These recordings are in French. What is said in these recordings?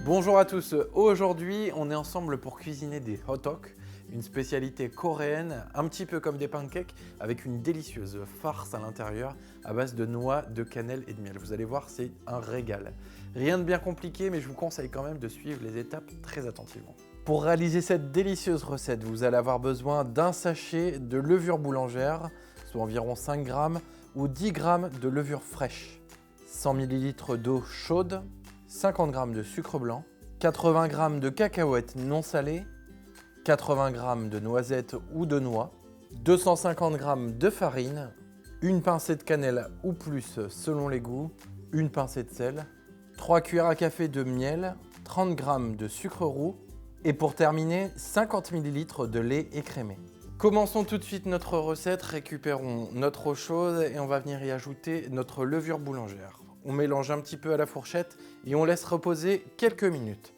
Bonjour à tous, aujourd'hui on est ensemble pour cuisiner des hot dogs, une spécialité coréenne, un petit peu comme des pancakes, avec une délicieuse farce à l'intérieur à base de noix, de cannelle et de miel. Vous allez voir, c'est un régal. Rien de bien compliqué, mais je vous conseille quand même de suivre les étapes très attentivement. Pour réaliser cette délicieuse recette, vous allez avoir besoin d'un sachet de levure boulangère, soit environ 5 grammes, ou 10 grammes de levure fraîche, 100 ml d'eau chaude, 50 g de sucre blanc, 80 g de cacahuètes non salées, 80 g de noisettes ou de noix, 250 g de farine, une pincée de cannelle ou plus selon les goûts, une pincée de sel, 3 cuillères à café de miel, 30 g de sucre roux et pour terminer 50 ml de lait écrémé. Commençons tout de suite notre recette, récupérons notre eau chaude et on va venir y ajouter notre levure boulangère. On mélange un petit peu à la fourchette et on laisse reposer quelques minutes.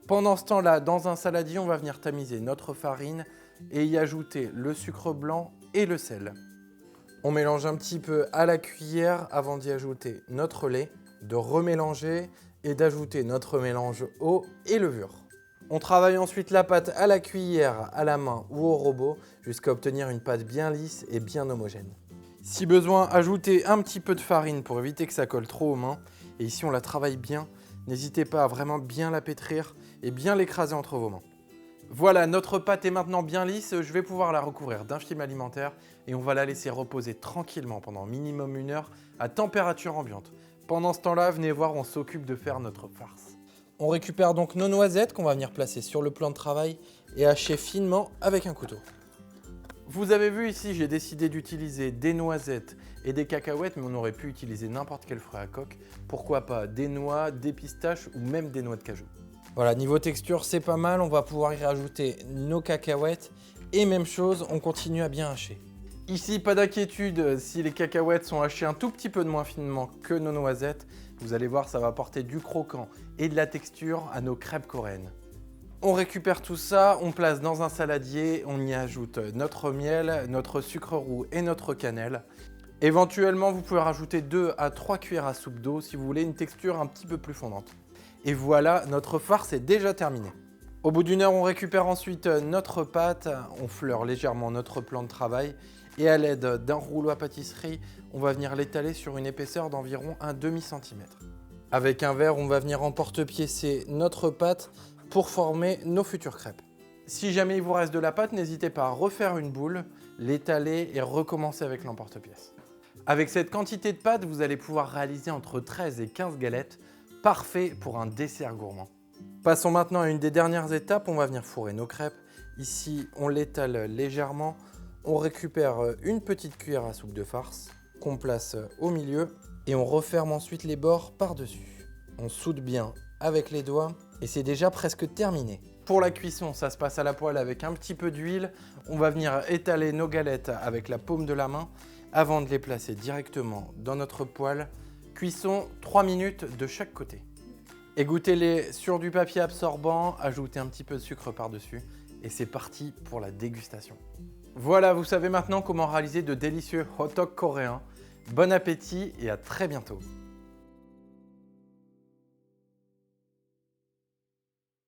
Pendant ce temps-là, dans un saladier, on va venir tamiser notre farine et y ajouter le sucre blanc et le sel. On mélange un petit peu à la cuillère avant d'y ajouter notre lait, de remélanger et d'ajouter notre mélange eau et levure. On travaille ensuite la pâte à la cuillère, à la main ou au robot jusqu'à obtenir une pâte bien lisse et bien homogène. Si besoin, ajoutez un petit peu de farine pour éviter que ça colle trop aux mains. Et ici, on la travaille bien. N'hésitez pas à vraiment bien la pétrir et bien l'écraser entre vos mains. Voilà, notre pâte est maintenant bien lisse. Je vais pouvoir la recouvrir d'un film alimentaire et on va la laisser reposer tranquillement pendant minimum 1 heure à température ambiante. Pendant ce temps-là, venez voir, on s'occupe de faire notre farce. On récupère donc nos noisettes qu'on va venir placer sur le plan de travail et hacher finement avec un couteau. Vous avez vu ici, j'ai décidé d'utiliser des noisettes et des cacahuètes, mais on aurait pu utiliser n'importe quel fruit à coque. Pourquoi pas des noix, des pistaches ou même des noix de cajou. Voilà, niveau texture, c'est pas mal. On va pouvoir y rajouter nos cacahuètes. Et même chose, on continue à bien hacher. Ici, pas d'inquiétude, si les cacahuètes sont hachées un tout petit peu moins finement que nos noisettes, vous allez voir, ça va apporter du croquant et de la texture à nos crêpes coréennes. On récupère tout ça, on place dans un saladier, on y ajoute notre miel, notre sucre roux et notre cannelle. Éventuellement, vous pouvez rajouter 2 à 3 cuillères à soupe d'eau si vous voulez une texture un petit peu plus fondante. Et voilà, notre farce est déjà terminée. Au bout d'1 heure, on récupère ensuite notre pâte, on fleure légèrement notre plan de travail et à l'aide d'un rouleau à pâtisserie, on va venir l'étaler sur une épaisseur d'environ un demi-centimètre. Avec un verre, on va venir emporte-piécer notre pâte pour former nos futures crêpes. Si jamais il vous reste de la pâte, n'hésitez pas à refaire une boule, l'étaler et recommencer avec l'emporte-pièce. Avec cette quantité de pâte, vous allez pouvoir réaliser entre 13 et 15 galettes, parfait pour un dessert gourmand. Passons maintenant à une des dernières étapes, on va venir fourrer nos crêpes. Ici, on l'étale légèrement, on récupère une petite cuillère à soupe de farce qu'on place au milieu et on referme ensuite les bords par-dessus. On soude bien avec les doigts et c'est déjà presque terminé. Pour la cuisson, ça se passe à la poêle avec un petit peu d'huile. On va venir étaler nos galettes avec la paume de la main avant de les placer directement dans notre poêle. Cuisson 3 minutes de chaque côté. Égouttez-les sur du papier absorbant, ajoutez un petit peu de sucre par-dessus et c'est parti pour la dégustation. Voilà, vous savez maintenant comment réaliser de délicieux hot dogs coréens. Bon appétit et à très bientôt.